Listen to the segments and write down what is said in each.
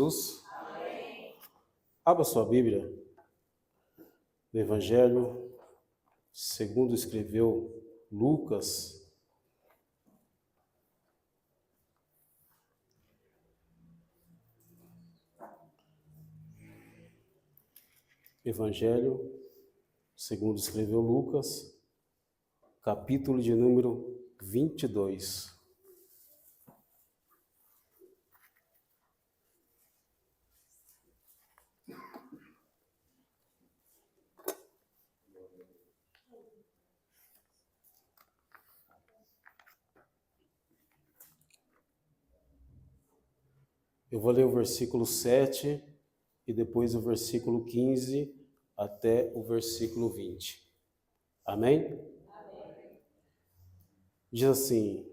Jesus. Abra sua Bíblia no Evangelho segundo escreveu Lucas. Evangelho segundo escreveu Lucas, capítulo de número 22. Eu vou ler o versículo 7 e depois o versículo 15 até o versículo 20. Amém? Amém. Diz assim: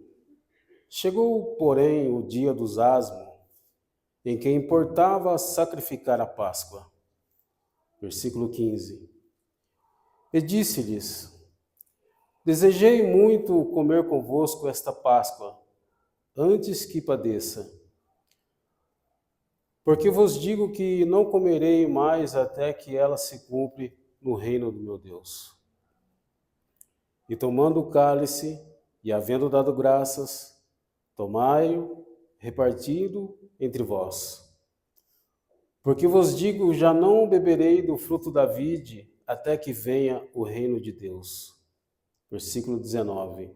Chegou, porém, o dia dos asmos, em que importava sacrificar a Páscoa. Versículo 15. E disse-lhes: Desejei muito comer convosco esta Páscoa, antes que padeça. Porque vos digo que não comerei mais até que ela se cumpre no reino do meu Deus. E tomando o cálice, e havendo dado graças, tomai-o, repartido entre vós. Porque vos digo, já não beberei do fruto da vide, até que venha o reino de Deus. Versículo 19.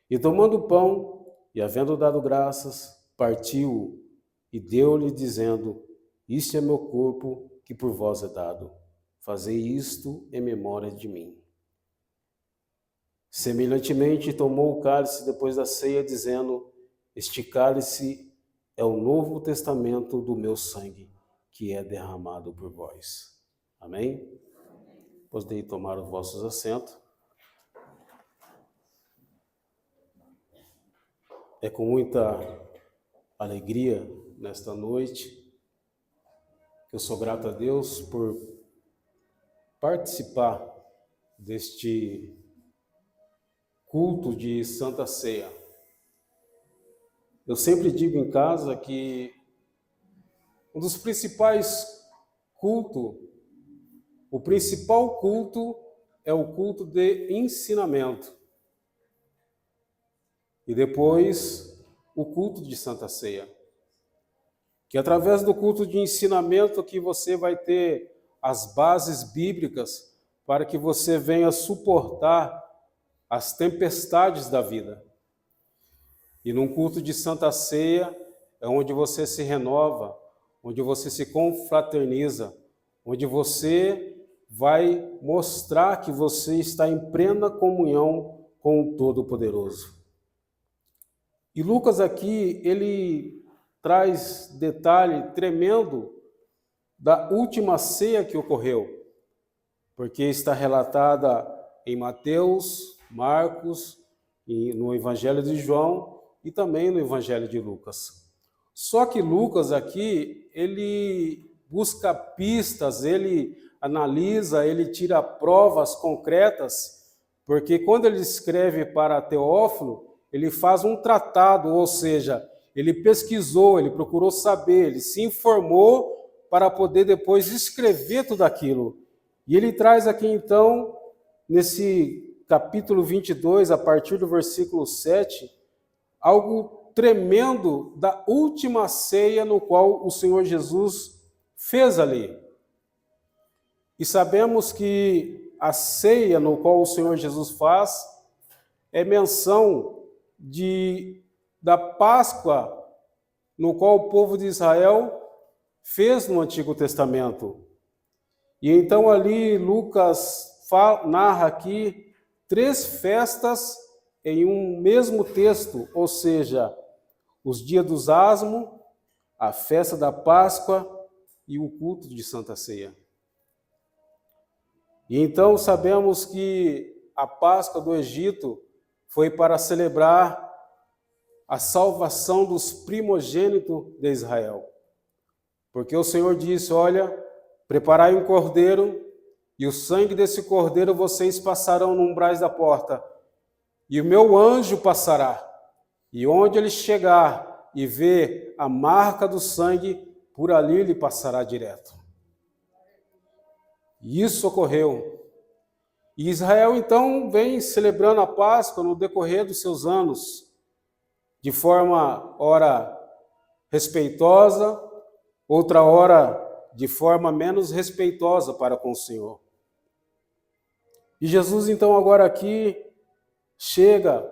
E tomando o pão, e havendo dado graças, partiu-o, e deu-lhe, dizendo: Isto é meu corpo, que por vós é dado. Fazei isto em memória de mim. Semelhantemente, tomou o cálice depois da ceia, dizendo: Este cálice é o novo testamento do meu sangue, que é derramado por vós. Amém? Podem tomar os vossos assentos. É com muita alegria nesta noite que eu sou grato a Deus por participar deste culto de Santa Ceia. Eu sempre digo em casa que um dos principais cultos, o principal culto é o culto de ensinamento. E depois o culto de Santa Ceia. Que através do culto de ensinamento que você vai ter as bases bíblicas para que você venha suportar as tempestades da vida. E num culto de Santa Ceia é onde você se renova, onde você se confraterniza, onde você vai mostrar que você está em plena comunhão com o Todo-Poderoso. E Lucas aqui, ele traz detalhe tremendo da última ceia que ocorreu, porque está relatada em Mateus, Marcos, e no Evangelho de João e também no Evangelho de Lucas. Só que Lucas aqui, ele busca pistas, ele analisa, ele tira provas concretas, porque quando ele escreve para Teófilo, ele faz um tratado, ou seja, ele pesquisou, ele procurou saber, ele se informou para poder depois escrever tudo aquilo. E ele traz aqui então, nesse capítulo 22, a partir do versículo 7, algo tremendo da última ceia no qual o Senhor Jesus fez ali. E sabemos que a ceia no qual o Senhor Jesus faz é menção da Páscoa no qual o povo de Israel fez no Antigo Testamento. E então ali Lucas narra aqui 3 festas em um mesmo texto, ou seja, os dias dos asmos, a festa da Páscoa e o culto de Santa Ceia. E então sabemos que a Páscoa do Egito foi para celebrar a salvação dos primogênitos de Israel. Porque o Senhor disse: olha, preparai um cordeiro, e o sangue desse cordeiro vocês passarão no umbrais da porta, e o meu anjo passará, e onde ele chegar e ver a marca do sangue, por ali ele passará direto. E isso ocorreu. E Israel, então, vem celebrando a Páscoa no decorrer dos seus anos, de forma, ora, respeitosa, outra hora, de forma menos respeitosa para com o Senhor. E Jesus, então, agora aqui, chega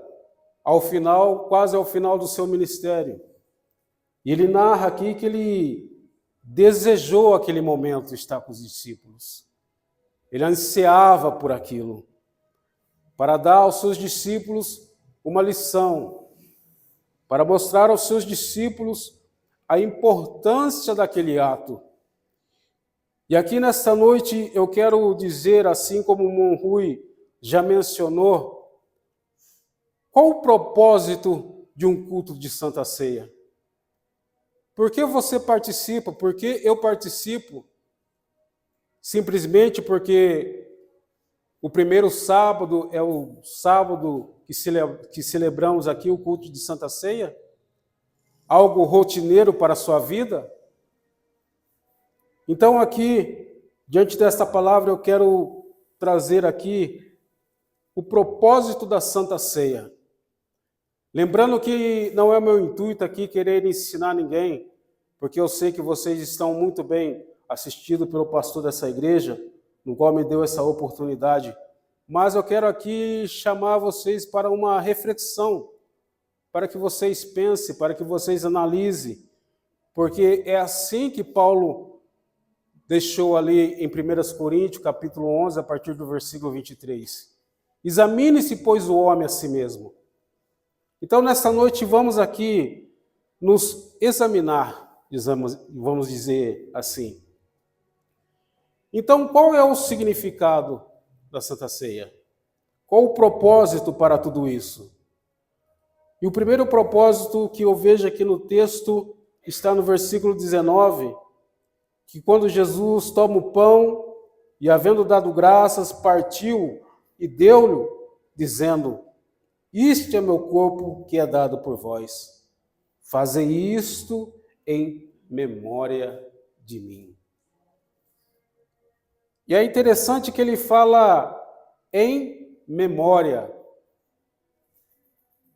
ao final, quase ao final do seu ministério. E ele narra aqui que ele desejou aquele momento estar com os discípulos. Ele ansiava por aquilo, para dar aos seus discípulos uma lição, para mostrar aos seus discípulos a importância daquele ato. E aqui nesta noite eu quero dizer, assim como o Monrui já mencionou, qual o propósito de um culto de Santa Ceia? Por que você participa? Por que eu participo? Simplesmente porque o primeiro sábado é o sábado que celebramos aqui o culto de Santa Ceia? Algo rotineiro para a sua vida? Então aqui, diante desta palavra, eu quero trazer aqui o propósito da Santa Ceia. Lembrando que não é meu intuito aqui querer ensinar ninguém, porque eu sei que vocês estão muito bem assistidos pelo pastor dessa igreja, no qual me deu essa oportunidade. Mas eu quero aqui chamar vocês para uma reflexão, para que vocês pensem, para que vocês analisem, porque é assim que Paulo deixou ali em 1 Coríntios, capítulo 11, a partir do versículo 23. Examine-se, pois, o homem a si mesmo. Então, nesta noite, vamos aqui nos examinar, vamos dizer assim. Então, qual é o significado da Santa Ceia? Qual o propósito para tudo isso? E o primeiro propósito que eu vejo aqui no texto está no versículo 19, que quando Jesus toma o pão e, havendo dado graças, partiu e deu-lhe, dizendo: "Este é meu corpo que é dado por vós. Fazei isto em memória de mim." E é interessante que ele fala em memória.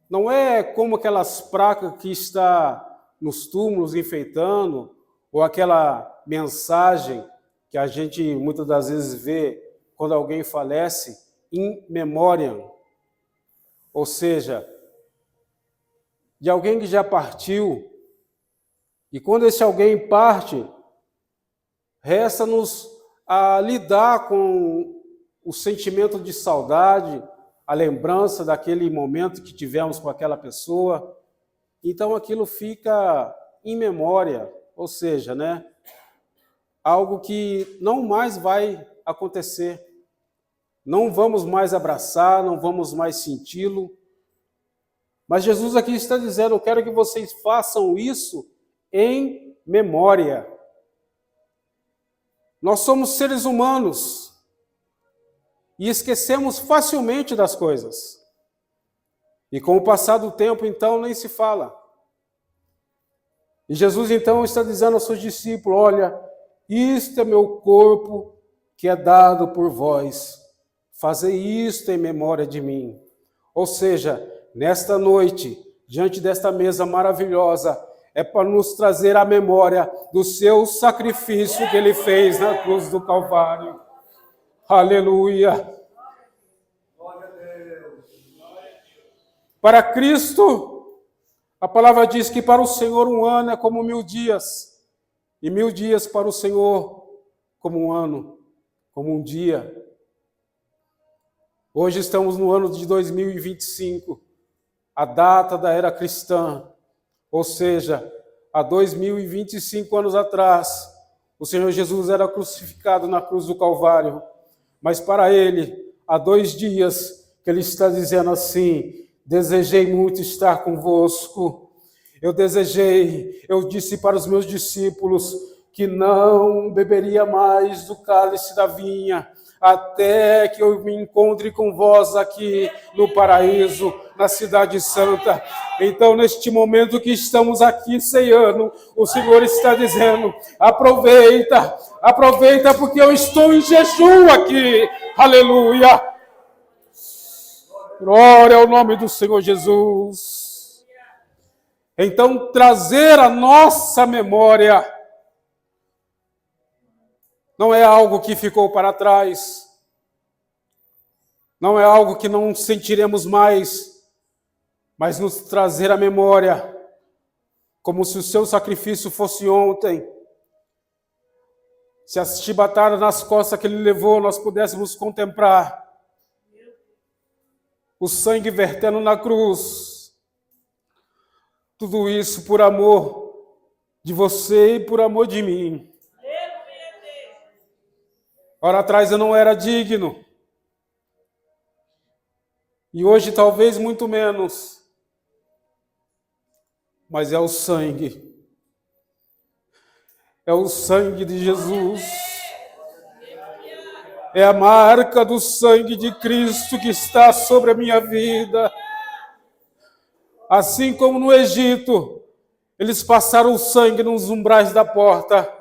Não é como aquelas placas que está nos túmulos enfeitando, ou aquela mensagem que a gente muitas das vezes vê quando alguém falece, in memoriam, ou seja, de alguém que já partiu, e quando esse alguém parte, resta-nos a lidar com o sentimento de saudade, a lembrança daquele momento que tivemos com aquela pessoa. Então aquilo fica em memória, ou seja, algo que não mais vai acontecer. Não vamos mais abraçar, não vamos mais senti-lo. Mas Jesus aqui está dizendo: eu quero que vocês façam isso em memória. Nós somos seres humanos e esquecemos facilmente das coisas. E com o passar do tempo, então, nem se fala. E Jesus, então, está dizendo aos seus discípulos: olha, isto é meu corpo que é dado por vós. Fazei isto em memória de mim. Ou seja, nesta noite, diante desta mesa maravilhosa, é para nos trazer a memória do seu sacrifício que ele fez na cruz do Calvário. Aleluia! Para Cristo, a palavra diz que para o Senhor um ano é como 1000 dias, e 1000 dias para o Senhor como um ano, como um dia. Hoje estamos no ano de 2025, a data da era cristã, ou seja, há 2025 anos atrás, o Senhor Jesus era crucificado na cruz do Calvário, mas para ele, há 2 dias que ele está dizendo assim: desejei muito estar convosco, eu disse para os meus discípulos que não beberia mais do cálice da vinha, até que eu me encontre com vós aqui no paraíso, na cidade santa. Então, neste momento que estamos aqui ceiando, o Senhor está dizendo: aproveita, aproveita, porque eu estou em jejum aqui. Aleluia! Glória ao nome do Senhor Jesus. Então, trazer a nossa memória não é algo que ficou para trás, não é algo que não sentiremos mais, mas nos trazer a memória, como se o seu sacrifício fosse ontem. Se as chibatadas nas costas que ele levou, nós pudéssemos contemplar o sangue vertendo na cruz. Tudo isso por amor de você e por amor de mim. Ora atrás eu não era digno. E hoje talvez muito menos. Mas é o sangue. É o sangue de Jesus. É a marca do sangue de Cristo que está sobre a minha vida. Assim como no Egito, eles passaram o sangue nos umbrais da porta.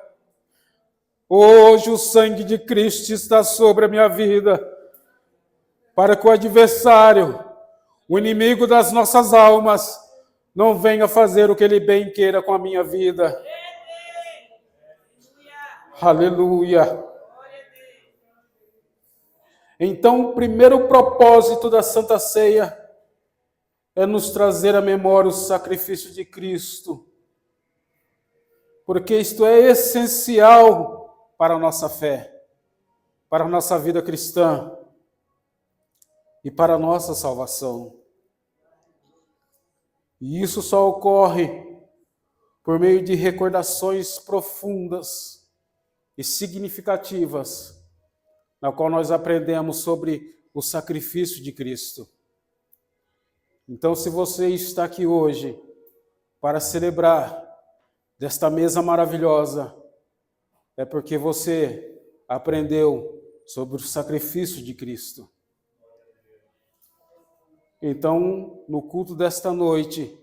Hoje o sangue de Cristo está sobre a minha vida, para que o adversário, o inimigo das nossas almas, não venha fazer o que ele bem queira com a minha vida. Aleluia. Então, o primeiro propósito da Santa Ceia é nos trazer à memória o sacrifício de Cristo, porque isto é essencial para a nossa fé, para a nossa vida cristã e para a nossa salvação. E isso só ocorre por meio de recordações profundas e significativas, na qual nós aprendemos sobre o sacrifício de Cristo. Então, se você está aqui hoje para celebrar desta mesa maravilhosa, é porque você aprendeu sobre o sacrifício de Cristo. Então, no culto desta noite,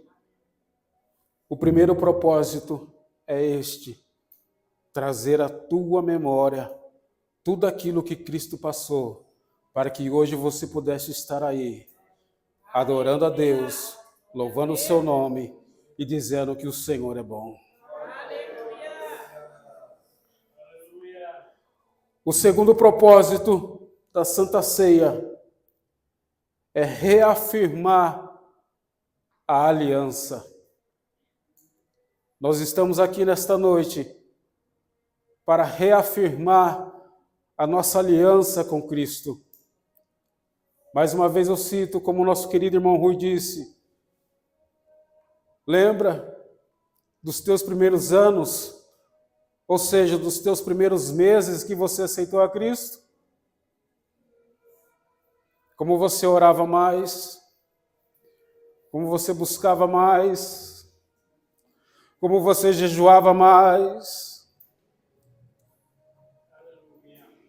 o primeiro propósito é este: trazer à tua memória tudo aquilo que Cristo passou, para que hoje você pudesse estar aí, adorando a Deus, louvando o seu nome e dizendo que o Senhor é bom. O segundo propósito da Santa Ceia é reafirmar a aliança. Nós estamos aqui nesta noite para reafirmar a nossa aliança com Cristo. Mais uma vez eu cito, como o nosso querido irmão Rui disse: lembra dos teus primeiros anos, ou seja, dos teus primeiros meses que você aceitou a Cristo? Como você orava mais, como você buscava mais, como você jejuava mais.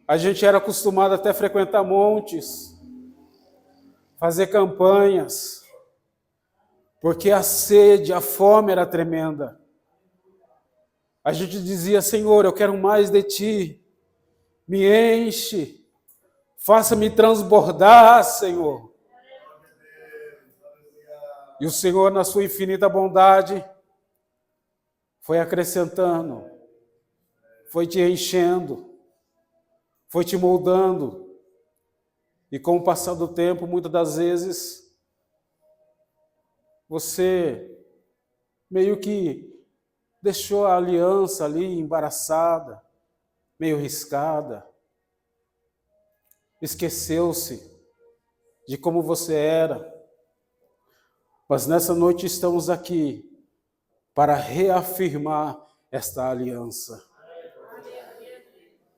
A gente era acostumado até a frequentar montes, fazer campanhas, porque a sede, a fome era tremenda. A gente dizia: Senhor, eu quero mais de Ti, me enche, faça-me transbordar, Senhor. E o Senhor, na sua infinita bondade, foi acrescentando, foi te enchendo, foi te moldando. E com o passar do tempo, muitas das vezes, você meio que deixou a aliança ali embaraçada, meio riscada. Esqueceu-se de como você era. Mas nessa noite estamos aqui para reafirmar esta aliança.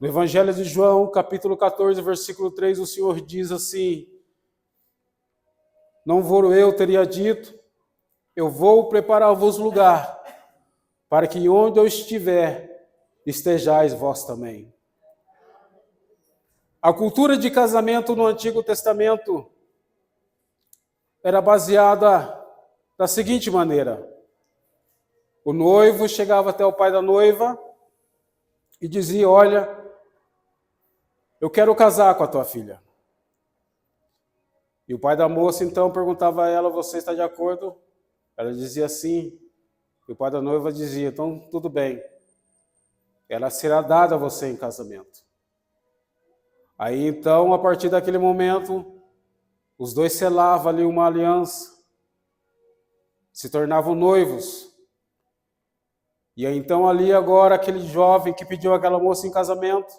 No Evangelho de João, capítulo 14, versículo 3, o Senhor diz assim: não vou eu teria dito, eu vou preparar-vos lugar, para que onde eu estiver, estejais vós também. A cultura de casamento no Antigo Testamento era baseada da seguinte maneira: o noivo chegava até o pai da noiva e dizia: olha, eu quero casar com a tua filha. E o pai da moça então perguntava a ela: você está de acordo? Ela dizia sim. E o pai da noiva dizia: então tudo bem, ela será dada a você em casamento. Aí então, a partir daquele momento, os dois selavam ali uma aliança, se tornavam noivos. E aí, então ali agora aquele jovem que pediu aquela moça em casamento,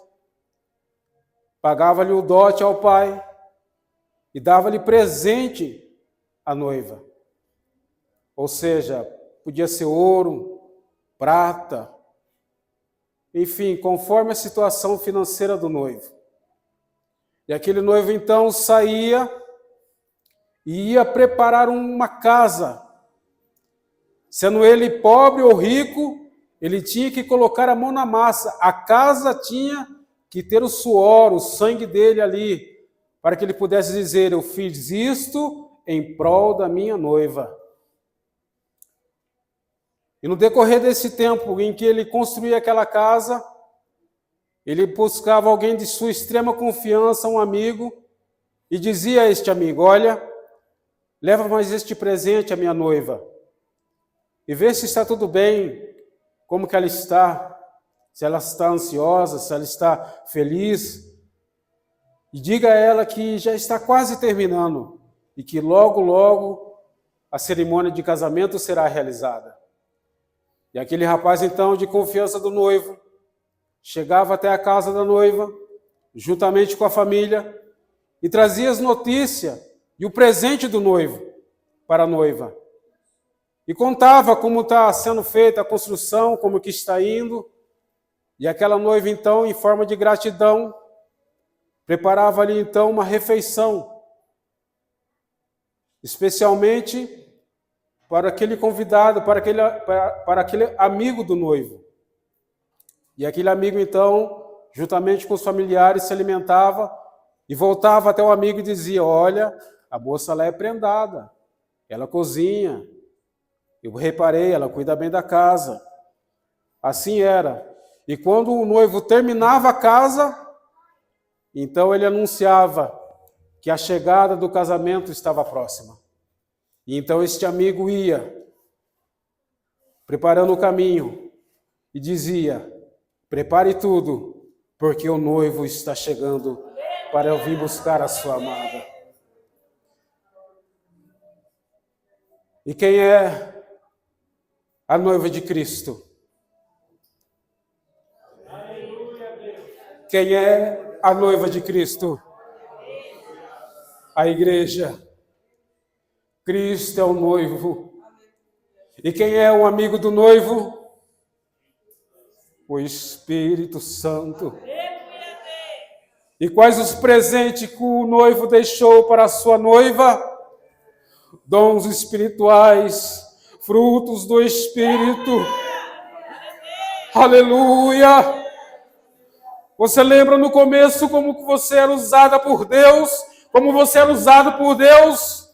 pagava-lhe o dote ao pai e dava-lhe presente à noiva. Ou seja, podia ser ouro, prata, enfim, conforme a situação financeira do noivo. E aquele noivo então saía e ia preparar uma casa. Sendo ele pobre ou rico, ele tinha que colocar a mão na massa. A casa tinha que ter o suor, o sangue dele ali, para que ele pudesse dizer: eu fiz isto em prol da minha noiva. E no decorrer desse tempo em que ele construía aquela casa, ele buscava alguém de sua extrema confiança, um amigo, e dizia a este amigo: olha, leva mais este presente à minha noiva, e vê se está tudo bem, como que ela está, se ela está ansiosa, se ela está feliz, e diga a ela que já está quase terminando, e que logo, logo, a cerimônia de casamento será realizada. E aquele rapaz, então, de confiança do noivo, chegava até a casa da noiva, juntamente com a família, e trazia as notícias e o presente do noivo para a noiva. E contava como está sendo feita a construção, como que está indo. E aquela noiva, então, em forma de gratidão, preparava ali, então, uma refeição, especialmente para aquele convidado, para aquele amigo do noivo. E aquele amigo, então, juntamente com os familiares, se alimentava e voltava até o amigo e dizia: olha, a moça lá é prendada, ela cozinha, eu reparei, ela cuida bem da casa. Assim era. E quando o noivo terminava a casa, então ele anunciava que a chegada do casamento estava próxima. E então este amigo ia preparando o caminho e dizia: prepare tudo, porque o noivo está chegando para eu vir buscar a sua amada. E quem é a noiva de Cristo? Quem é a noiva de Cristo? A igreja. Cristo é o noivo. E quem é o amigo do noivo? O Espírito Santo. E quais os presentes que o noivo deixou para a sua noiva? Dons espirituais, frutos do Espírito. Aleluia! Você lembra no começo como você era usada por Deus? Como você era usado por Deus?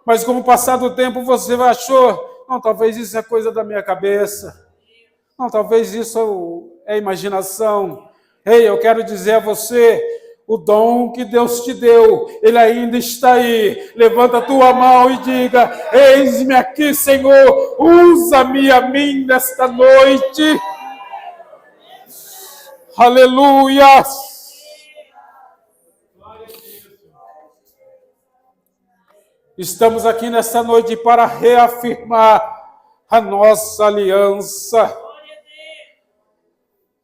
Mas com o passar do tempo você achou: não, talvez isso é coisa da minha cabeça. Não, talvez isso é imaginação. Ei, eu quero dizer a você, o dom que Deus te deu, ele ainda está aí. Levanta a tua mão e diga: eis-me aqui, Senhor, usa-me a mim nesta noite. Aleluia! Estamos aqui nesta noite para reafirmar a nossa aliança.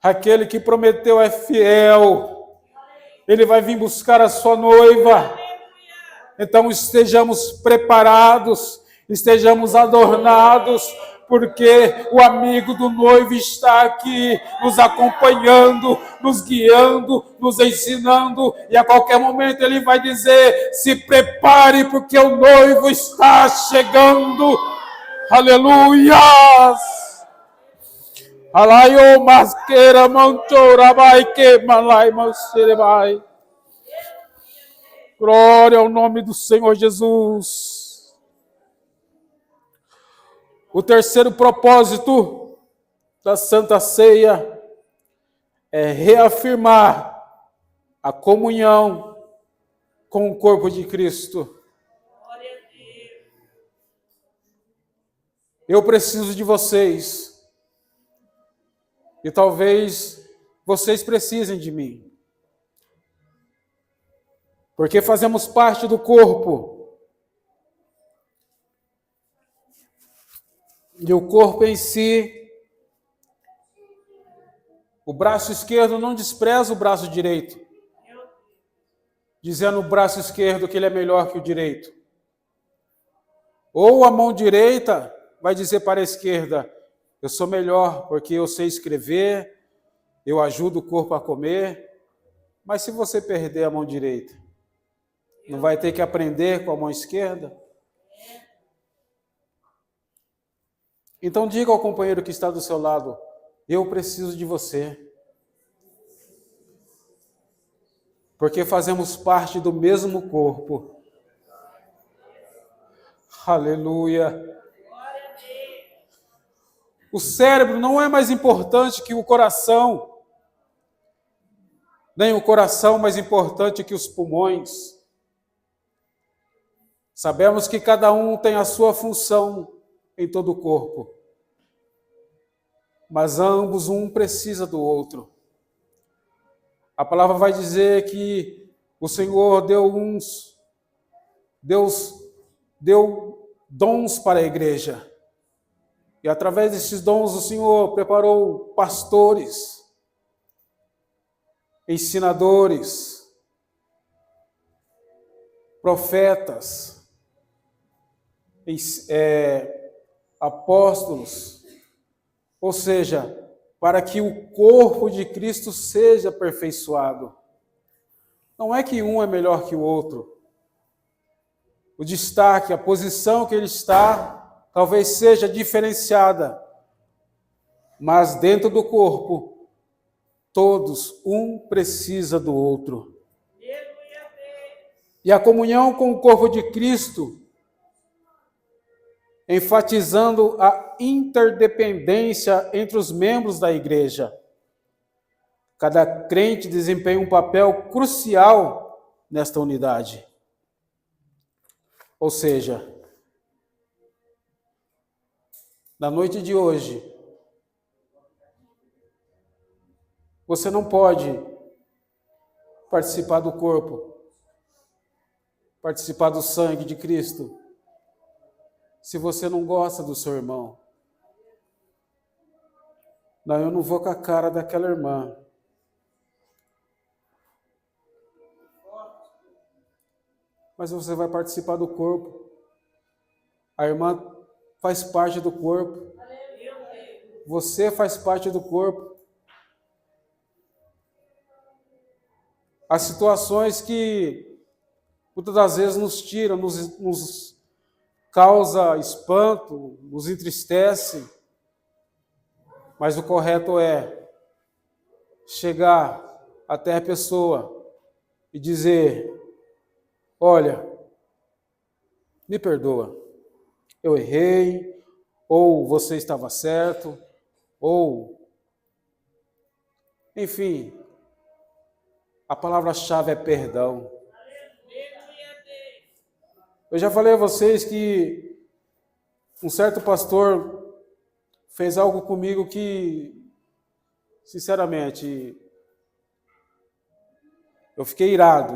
Aquele que prometeu é fiel. Ele vai vir buscar a sua noiva. Então estejamos preparados, estejamos adornados, porque o amigo do noivo está aqui nos acompanhando, nos guiando, nos ensinando, e a qualquer momento ele vai dizer: se prepare, porque o noivo está chegando. Aleluia! Alaio masqueira manchora vai que malai mancherebai. Glória ao nome do Senhor Jesus. O terceiro propósito da Santa Ceia é reafirmar a comunhão com o corpo de Cristo. Eu preciso de vocês. E talvez vocês precisem de mim. Porque fazemos parte do corpo. E o corpo em si, o braço esquerdo não despreza o braço direito, dizendo o braço esquerdo que ele é melhor que o direito. Ou a mão direita vai dizer para a esquerda, eu sou melhor porque eu sei escrever, eu ajudo o corpo a comer. Mas se você perder a mão direita, não vai ter que aprender com a mão esquerda? Então diga ao companheiro que está do seu lado, eu preciso de você. Porque fazemos parte do mesmo corpo. Aleluia. O cérebro não é mais importante que o coração, nem o coração mais importante que os pulmões. Sabemos que cada um tem a sua função em todo o corpo, mas ambos, um precisa do outro. A palavra vai dizer que o Senhor Deus deu dons para a igreja. E através desses dons o Senhor preparou pastores, ensinadores, profetas, apóstolos, ou seja, para que o corpo de Cristo seja aperfeiçoado. Não é que um é melhor que o outro. O destaque, a posição que ele está, talvez seja diferenciada, mas dentro do corpo, todos, um precisa do outro. E a comunhão com o corpo de Cristo, enfatizando a interdependência entre os membros da igreja. Cada crente desempenha um papel crucial nesta unidade. Ou seja, na noite de hoje, você não pode participar do corpo, participar do sangue de Cristo, se você não gosta do seu irmão. Não, eu não vou com a cara daquela irmã. Mas você vai participar do corpo. A irmã faz parte do corpo. Você faz parte do corpo. Há situações que muitas das vezes nos tiram, nos causa espanto, nos entristece, mas o correto é chegar até a pessoa e dizer, olha, me perdoa, eu errei, ou você estava certo, ou, enfim, a palavra-chave é perdão. Eu já falei a vocês que um certo pastor fez algo comigo que, sinceramente, eu fiquei irado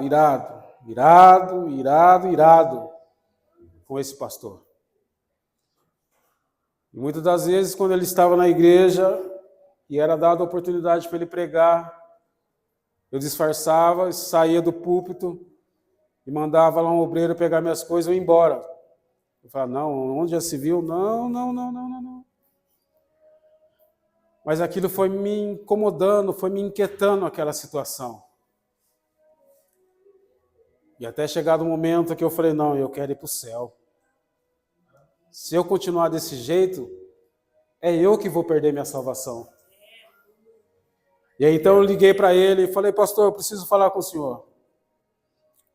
com esse pastor. E muitas das vezes, quando ele estava na igreja e era dada a oportunidade para ele pregar, eu disfarçava, saía do púlpito e mandava lá um obreiro pegar minhas coisas e eu ia embora. Eu falava, não, onde já se viu? Não. Mas aquilo foi me incomodando, foi me inquietando aquela situação. E até chegado o momento que eu falei, não, eu quero ir para o céu. Se eu continuar desse jeito, é eu que vou perder minha salvação. E aí então eu liguei para ele e falei, pastor, eu preciso falar com o senhor.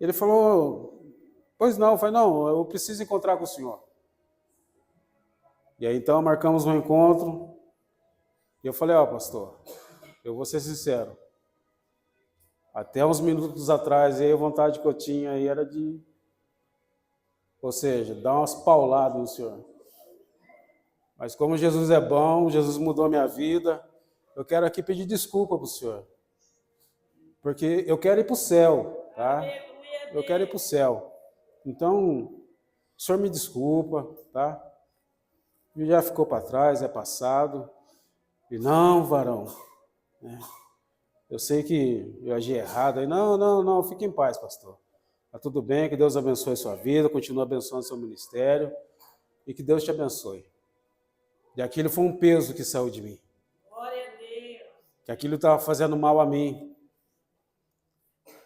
Ele falou, pois não. Eu falei, não, eu preciso encontrar com o senhor. E aí então marcamos um encontro. E eu falei, pastor, eu vou ser sincero. Até uns minutos atrás, aí a vontade que eu tinha aí era de, ou seja, dar umas pauladas no senhor. Mas como Jesus é bom, Jesus mudou a minha vida, eu quero aqui pedir desculpa para o senhor. Porque eu quero ir para o céu, tá? Eu quero ir para o céu. Então, o senhor me desculpa, tá? Já ficou para trás, é passado. E não, varão, eu sei que eu agi errado. Aí, não, fique em paz, pastor. Tá tudo bem, que Deus abençoe a sua vida, continue abençoando seu ministério e que Deus te abençoe. E aquilo foi um peso que saiu de mim. Glória a Deus. Que aquilo estava fazendo mal a mim.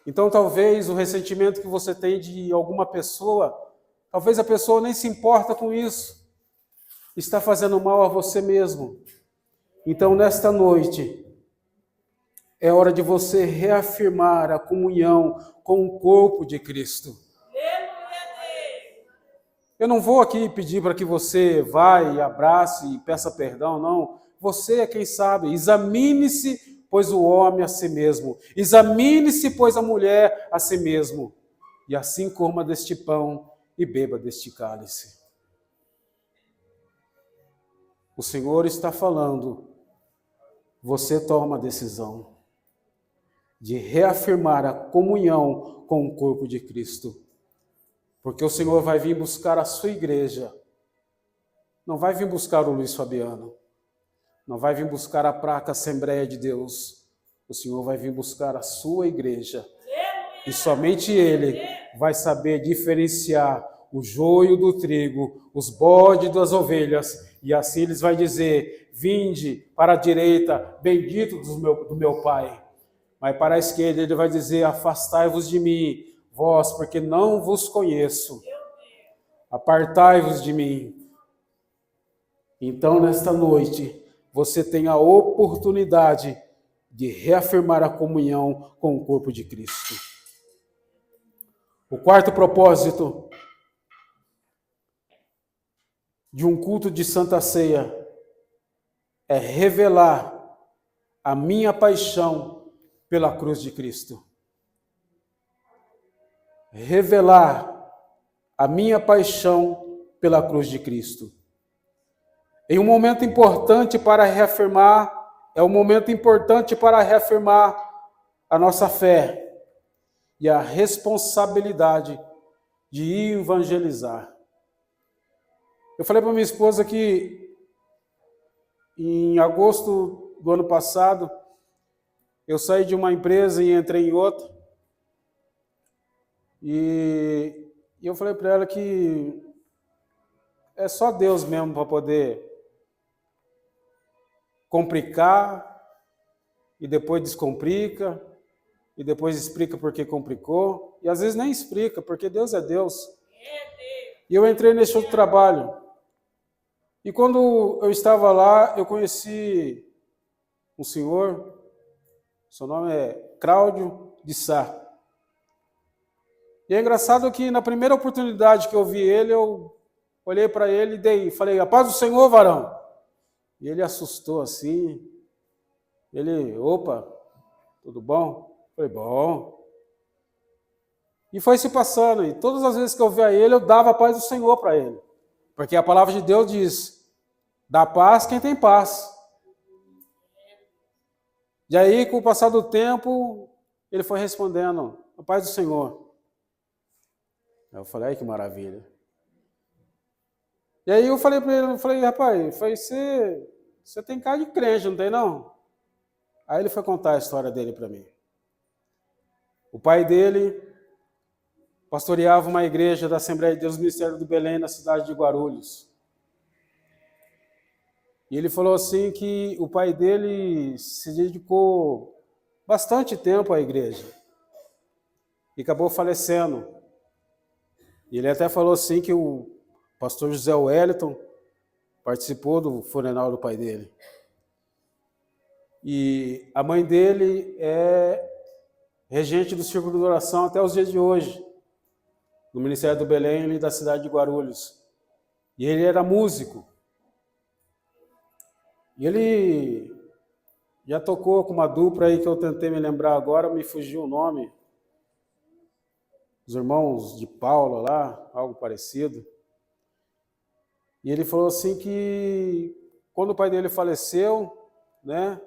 Então, talvez o ressentimento que você tem de alguma pessoa, talvez a pessoa nem se importa com isso. Está fazendo mal a você mesmo. Então, nesta noite, é hora de você reafirmar a comunhão com o corpo de Cristo. Eu não vou aqui pedir para que você vá e abrace e peça perdão, não. Você é quem sabe. Examine-se, pois o homem a si mesmo. Examine-se, pois a mulher a si mesmo. E assim coma deste pão e beba deste cálice. O Senhor está falando. Você toma a decisão de reafirmar a comunhão com o corpo de Cristo. Porque o Senhor vai vir buscar a sua igreja. Não vai vir buscar o Luiz Fabiano. Não vai vir buscar a Praca Assembleia de Deus. O Senhor vai vir buscar a sua igreja. E somente Ele vai saber diferenciar o joio do trigo, os bodes das ovelhas. E assim Ele vai dizer, vinde para a direita, bendito do meu Pai. Mas para a esquerda Ele vai dizer, afastai-vos de mim, vós, porque não vos conheço. Apartai-vos de mim. Então, nesta noite, você tem a oportunidade de reafirmar a comunhão com o corpo de Cristo. O quarto propósito de um culto de Santa Ceia é revelar a minha paixão pela cruz de Cristo. Revelar a minha paixão pela cruz de Cristo. Em um momento importante para reafirmar, é um momento importante para reafirmar a nossa fé e a responsabilidade de evangelizar. Eu falei para minha esposa que em agosto do ano passado, eu saí de uma empresa e entrei em outra. E eu falei para ela que é só Deus mesmo para poder complicar e depois descomplica e depois explica por que complicou e às vezes nem explica, porque Deus é Deus. E eu entrei nesse outro trabalho. E quando eu estava lá, eu conheci um senhor, seu nome é Cláudio de Sá. E é engraçado que na primeira oportunidade que eu vi ele, eu olhei para ele e falei, a paz do Senhor, varão. E ele assustou assim. Ele, opa, tudo bom? Eu falei, bom. E foi se passando. E todas as vezes que eu via ele, eu dava a paz do Senhor para ele. Porque a palavra de Deus diz, dá paz quem tem paz. E aí, com o passar do tempo, ele foi respondendo, a paz do Senhor. Eu falei, ai que maravilha. E aí eu falei para ele, rapaz, você tem cara de crente, não tem não? Aí ele foi contar a história dele para mim. O pai dele pastoreava uma igreja da Assembleia de Deus, Ministério do Belém, na cidade de Guarulhos. E ele falou assim que o pai dele se dedicou bastante tempo à igreja e acabou falecendo. E ele até falou assim que o pastor José Wellington participou do funeral do pai dele. E a mãe dele é regente do Círculo de Oração até os dias de hoje, no Ministério do Belém e da cidade de Guarulhos. E ele era músico. E ele já tocou com uma dupla aí que eu tentei me lembrar agora, me fugiu o nome. Os irmãos de Paula lá, algo parecido. E ele falou assim que quando o pai dele faleceu, né,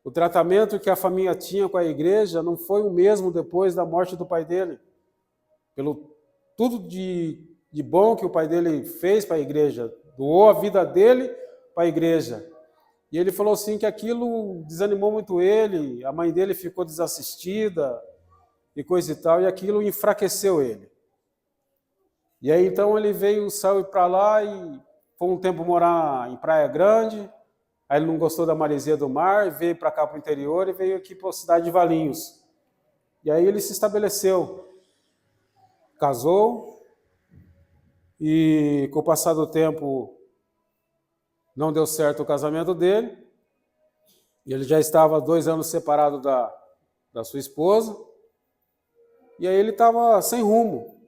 o tratamento que a família tinha com a igreja não foi o mesmo depois da morte do pai dele. Pelo tudo de bom que o pai dele fez para a igreja, doou a vida dele para a igreja. E ele falou assim que aquilo desanimou muito ele, a mãe dele ficou desassistida e coisa e tal, e aquilo enfraqueceu ele. E aí então ele saiu para lá e foi um tempo morar em Praia Grande, aí ele não gostou da maresia do mar, veio para cá para o interior e veio aqui para a cidade de Valinhos. E aí ele se estabeleceu, casou, e com o passar do tempo não deu certo o casamento dele, e ele já estava 2 anos separado da sua esposa, e aí ele estava sem rumo.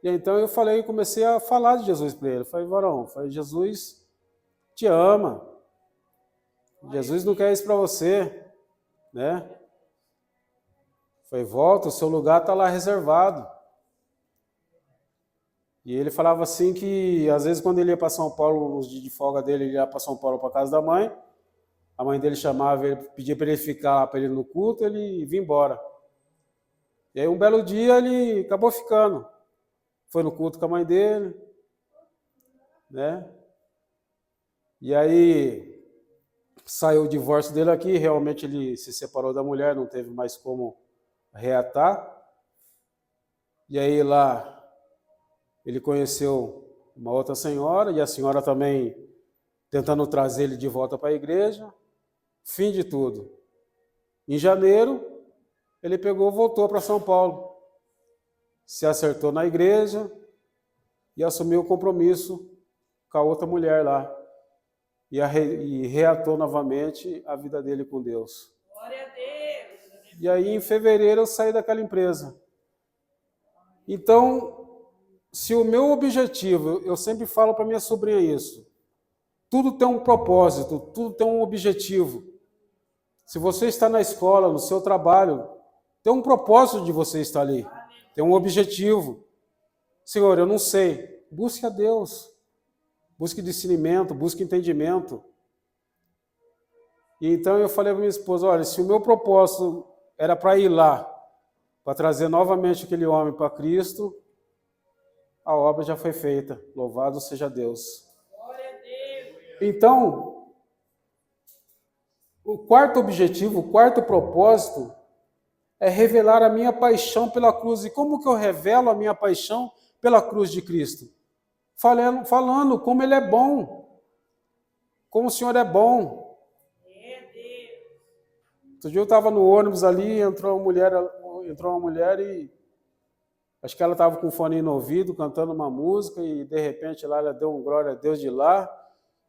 E então eu comecei a falar de Jesus para ele. Falei, varão, Jesus te ama. Jesus não quer isso para você, né? Falei, volta, o seu lugar está lá reservado. E ele falava assim que, às vezes, quando ele ia para São Paulo, nos dias de folga dele, ele ia para São Paulo para casa da mãe, a mãe dele chamava, ele pedia para ele ficar lá para ele no culto, ele vinha embora. E aí um belo dia ele acabou ficando. Foi no culto com a mãe dele, né? E aí saiu o divórcio dele aqui, realmente ele se separou da mulher, não teve mais como reatar. E aí lá ele conheceu uma outra senhora, e a senhora também tentando trazer ele de volta para a igreja. Fim de tudo. Em janeiro, ele voltou para São Paulo. Se acertou na igreja e assumiu o compromisso com a outra mulher lá. E reatou novamente a vida dele com Deus. Glória a Deus! E aí, em fevereiro, eu saí daquela empresa. Então, se o meu objetivo, eu sempre falo para minha sobrinha isso, tudo tem um propósito, tudo tem um objetivo. Se você está na escola, no seu trabalho, tem um propósito de você estar ali. Tem um objetivo. Senhor, eu não sei. Busque a Deus. Busque discernimento, busque entendimento. E então eu falei para minha esposa, olha, se o meu propósito era para ir lá, para trazer novamente aquele homem para Cristo, a obra já foi feita. Louvado seja Deus. Então, o quarto objetivo, o quarto propósito é revelar a minha paixão pela cruz. E como que eu revelo a minha paixão pela cruz de Cristo? Falando como Ele é bom, como o Senhor é bom. Outro dia eu estava no ônibus ali, entrou uma mulher e acho que ela estava com o fone no ouvido, cantando uma música, e de repente lá ela deu um glória a Deus de lá.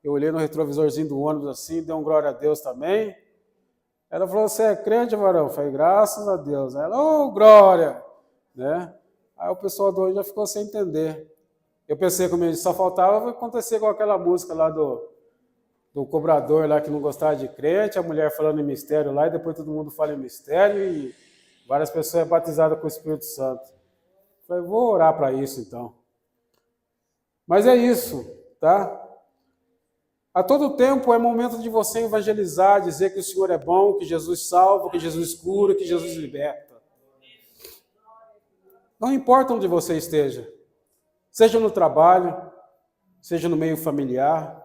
Eu olhei no retrovisorzinho do ônibus assim, deu um glória a Deus também. Ela falou, você é crente, varão? Eu falei, graças a Deus. Ela, oh, glória! Né? Aí o pessoal do ônibus já ficou sem entender. Eu pensei comigo, só faltava acontecer com aquela música lá do cobrador lá que não gostava de crente, a mulher falando em mistério lá, e depois todo mundo fala em mistério, e várias pessoas batizadas com o Espírito Santo. Eu falei, vou orar para isso então. Mas é isso, tá? A todo tempo é momento de você evangelizar, dizer que o Senhor é bom, que Jesus salva, que Jesus cura, que Jesus liberta. Não importa onde você esteja, seja no trabalho, seja no meio familiar,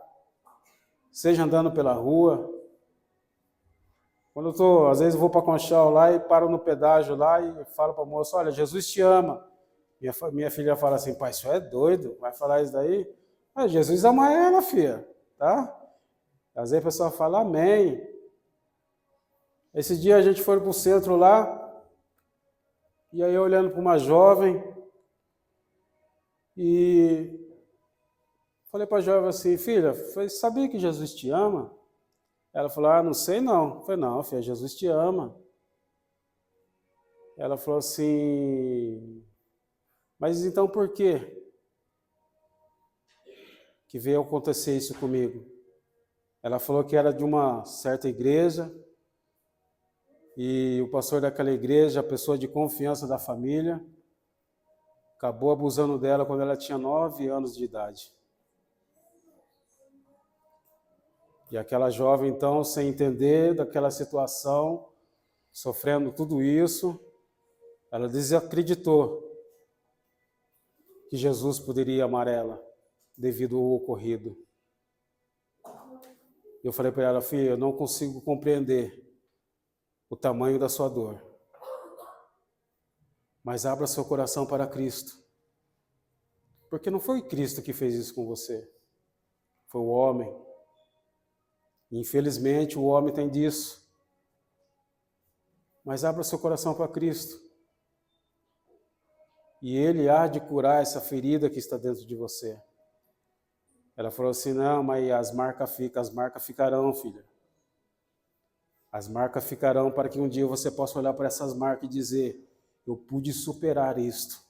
seja andando pela rua. Quando às vezes vou para Conchal lá e paro no pedágio lá e falo para a moça, olha, Jesus te ama. Minha filha fala assim, pai, isso é doido, vai falar isso daí? Ah, Jesus ama ela, filha. Tá? Às vezes a pessoa fala, amém. Esse dia a gente foi para o centro lá, e aí eu olhando para uma jovem, e falei para a jovem assim, filha, sabia que Jesus te ama? Ela falou, não sei não. Eu falei, não, filha, Jesus te ama. Ela falou assim, mas então por quê que veio acontecer isso comigo? Ela falou que era de uma certa igreja, e o pastor daquela igreja, a pessoa de confiança da família, acabou abusando dela quando ela tinha 9 anos de idade. E aquela jovem, então, sem entender daquela situação, sofrendo tudo isso, ela desacreditou que Jesus poderia amar ela devido ao ocorrido. Eu falei para ela, filha, eu não consigo compreender o tamanho da sua dor, mas abra seu coração para Cristo, porque não foi Cristo que fez isso com você, foi o homem. Infelizmente, o homem tem disso. Mas abra seu coração para Cristo. E Ele há de curar essa ferida que está dentro de você. Ela falou assim, não, mas as marcas ficarão, filha. As marcas ficarão para que um dia você possa olhar para essas marcas e dizer, eu pude superar isto.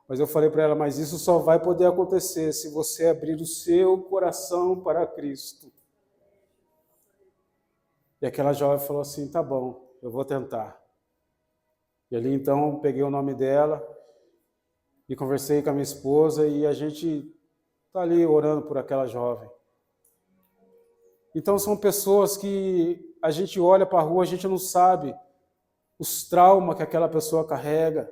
Mas eu falei para ela, mas isso só vai poder acontecer se você abrir o seu coração para Cristo. E aquela jovem falou assim, tá bom, eu vou tentar. E ali então peguei o nome dela e conversei com a minha esposa e a gente está ali orando por aquela jovem. Então são pessoas que a gente olha para a rua, a gente não sabe os traumas que aquela pessoa carrega.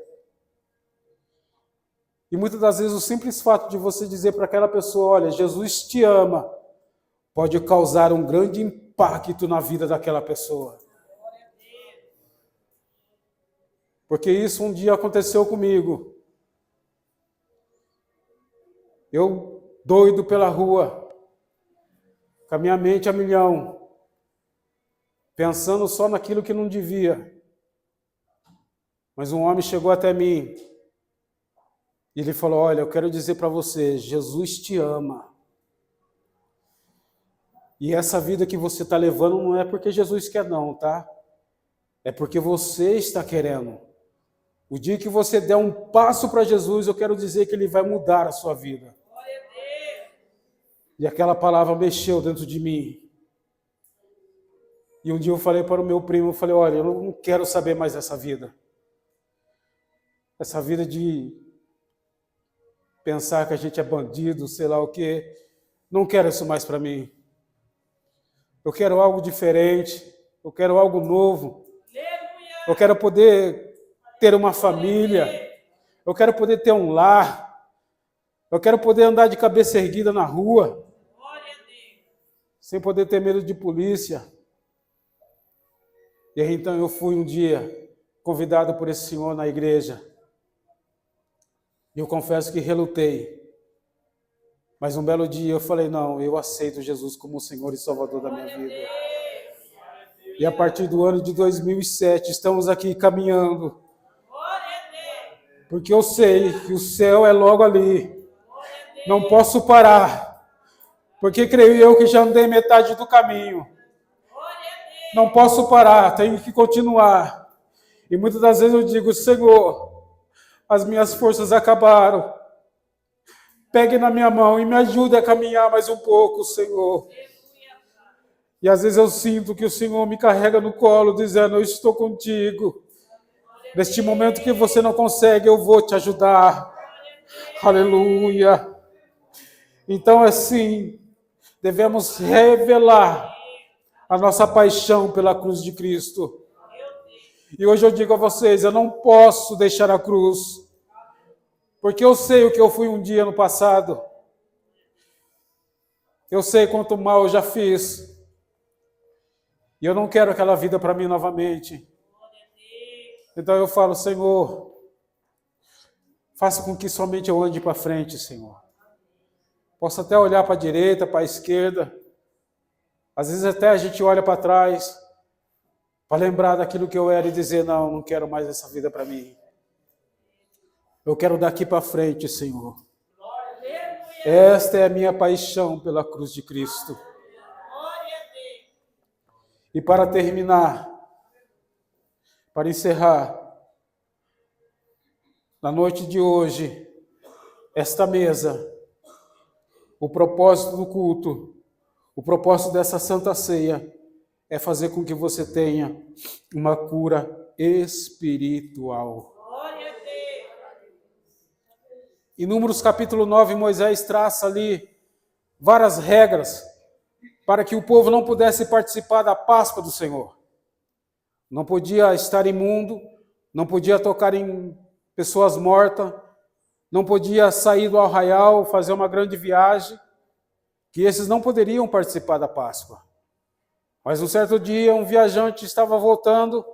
E muitas das vezes o simples fato de você dizer para aquela pessoa, olha, Jesus te ama, pode causar um grande impacto na vida daquela pessoa. Porque isso um dia aconteceu comigo. Eu, doido pela rua, com a minha mente a milhão, pensando só naquilo que não devia. Mas um homem chegou até mim e ele falou, olha, eu quero dizer para você, Jesus te ama. E essa vida que você está levando não é porque Jesus quer não, tá? É porque você está querendo. O dia que você der um passo para Jesus, eu quero dizer que Ele vai mudar a sua vida. E aquela palavra mexeu dentro de mim. E um dia eu falei para o meu primo, eu falei, olha, eu não quero saber mais dessa vida. Essa vida de pensar que a gente é bandido, sei lá o quê. Não quero isso mais para mim. Eu quero algo diferente. Eu quero algo novo. Eu quero poder ter uma família. Eu quero poder ter um lar. Eu quero poder andar de cabeça erguida na rua. Sem poder ter medo de polícia. E aí então eu fui um dia convidado por esse senhor na igreja. E eu confesso que relutei. Mas um belo dia eu falei, não, eu aceito Jesus como o Senhor e Salvador da minha vida. E a partir do ano de 2007 estamos aqui caminhando. Porque eu sei que o céu é logo ali. Não posso parar. Porque creio eu que já andei metade do caminho. Não posso parar, tenho que continuar. E muitas das vezes eu digo, Senhor, as minhas forças acabaram. Pegue na minha mão e me ajude a caminhar mais um pouco, Senhor. E às vezes eu sinto que o Senhor me carrega no colo, dizendo, eu estou contigo. Neste momento que você não consegue, eu vou te ajudar. Aleluia. Então, assim, devemos revelar a nossa paixão pela cruz de Cristo. E hoje eu digo a vocês, eu não posso deixar a cruz, porque eu sei o que eu fui um dia no passado. Eu sei quanto mal eu já fiz. E eu não quero aquela vida para mim novamente. Então eu falo, Senhor, faça com que somente eu ande para frente, Senhor. Posso até olhar para a direita, para a esquerda. Às vezes até a gente olha para trás para lembrar daquilo que eu era e dizer, não quero mais essa vida para mim. Eu quero daqui para frente, Senhor. Esta é a minha paixão pela cruz de Cristo. E para terminar, para encerrar, na noite de hoje, esta mesa, o propósito do culto, o propósito dessa Santa Ceia é fazer com que você tenha uma cura espiritual. Em Números capítulo 9, Moisés traça ali várias regras para que o povo não pudesse participar da Páscoa do Senhor. Não podia estar imundo, não podia tocar em pessoas mortas, não podia sair do arraial, fazer uma grande viagem, que esses não poderiam participar da Páscoa. Mas um certo dia, um viajante estava voltando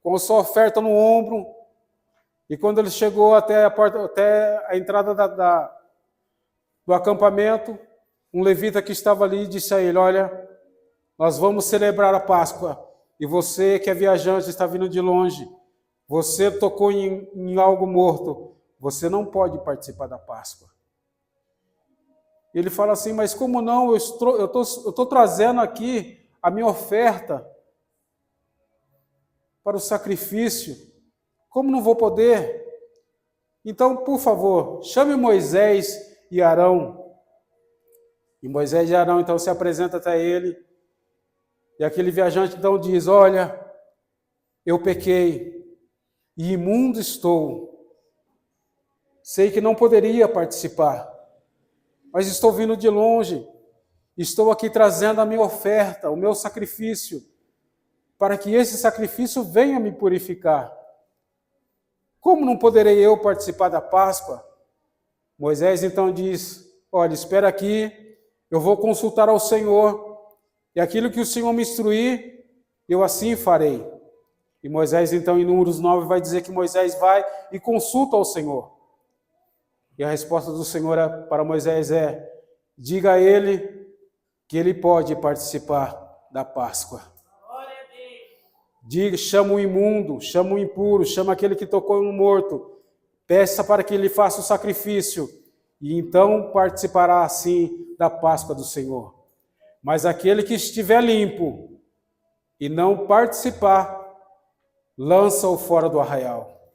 com a sua oferta no ombro, e quando ele chegou até a entrada do acampamento, um levita que estava ali disse a ele: olha, nós vamos celebrar a Páscoa, e você que é viajante, está vindo de longe, você tocou em algo morto, você não pode participar da Páscoa. Ele fala assim: mas como não? Eu estou trazendo aqui a minha oferta para o sacrifício, como não vou poder? Então, por favor, chame Moisés e Arão. E Moisés e Arão então se apresentam até ele, e aquele viajante então diz: olha, eu pequei e imundo estou, sei que não poderia participar, mas estou vindo de longe, estou aqui trazendo a minha oferta, o meu sacrifício, para que esse sacrifício venha me purificar. Como não poderei eu participar da Páscoa? Moisés então diz: olha, espera aqui, eu vou consultar ao Senhor, e aquilo que o Senhor me instruir, eu assim farei. E Moisés então em Números 9 vai dizer que Moisés vai e consulta ao Senhor. E a resposta do Senhor para Moisés é: diga a ele que ele pode participar da Páscoa. Diga, chama o imundo, chama o impuro, chama aquele que tocou no morto, peça para que ele faça o sacrifício, e então participará assim da Páscoa do Senhor. Mas aquele que estiver limpo e não participar, lança-o fora do arraial.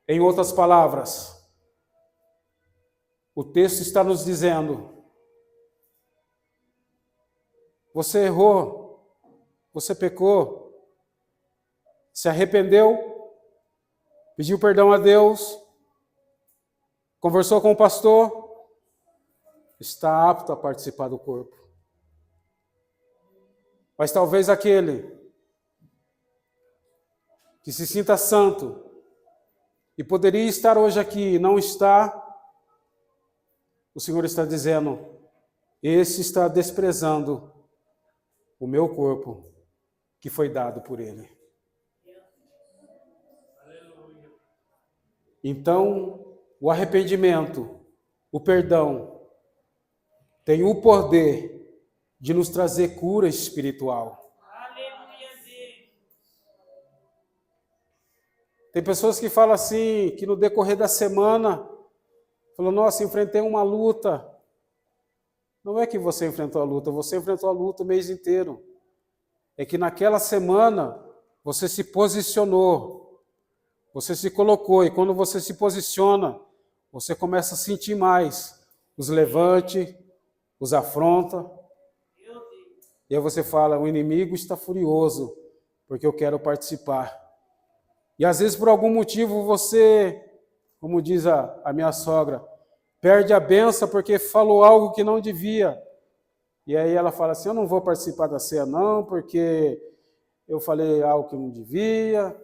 Em outras palavras, o texto está nos dizendo: você errou, você pecou, se arrependeu, pediu perdão a Deus, conversou com o pastor, está apto a participar do corpo. Mas talvez aquele que se sinta santo e poderia estar hoje aqui e não está, o Senhor está dizendo: esse está desprezando o meu corpo que foi dado por Ele. Então, o arrependimento, o perdão, tem o poder de nos trazer cura espiritual. Tem pessoas que falam assim, que no decorrer da semana, falam: nossa, enfrentei uma luta. Não é que você enfrentou a luta, você enfrentou a luta o mês inteiro. É que naquela semana você se posicionou, você se colocou, e quando você se posiciona, você começa a sentir mais os levante, os afronta. E aí você fala: o inimigo está furioso, porque eu quero participar. E às vezes por algum motivo você, como diz a minha sogra, perde a benção porque falou algo que não devia. E aí ela fala assim: eu não vou participar da ceia não, porque eu falei algo que não devia,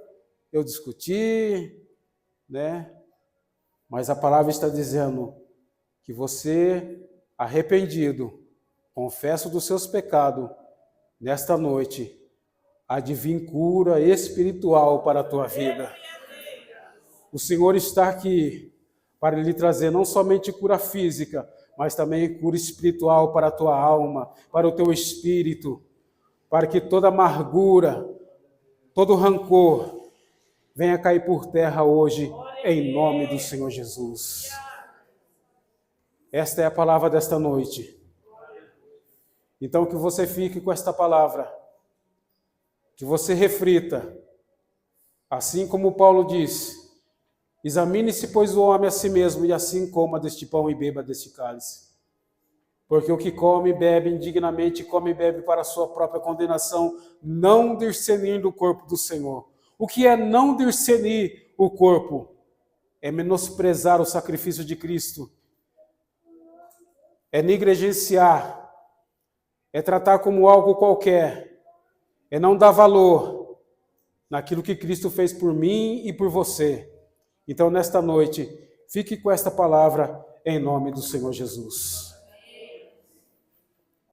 eu discuti, né? Mas a palavra está dizendo que você, arrependido, confesso dos seus pecados, nesta noite, há de vir cura espiritual para a tua vida. O Senhor está aqui para lhe trazer não somente cura física, mas também cura espiritual para a tua alma, para o teu espírito, para que toda amargura, todo rancor venha cair por terra hoje, em nome do Senhor Jesus. Esta é a palavra desta noite. Então que você fique com esta palavra, que você reflita, assim como Paulo diz, examine-se, pois, o homem a si mesmo, e assim coma deste pão e beba deste cálice. Porque o que come e bebe indignamente, come e bebe para a sua própria condenação, não discernindo o corpo do Senhor. O que é não discernir o corpo? É menosprezar o sacrifício de Cristo, é negligenciar, é tratar como algo qualquer, é não dar valor naquilo que Cristo fez por mim e por você. Então, nesta noite, fique com esta palavra em nome do Senhor Jesus.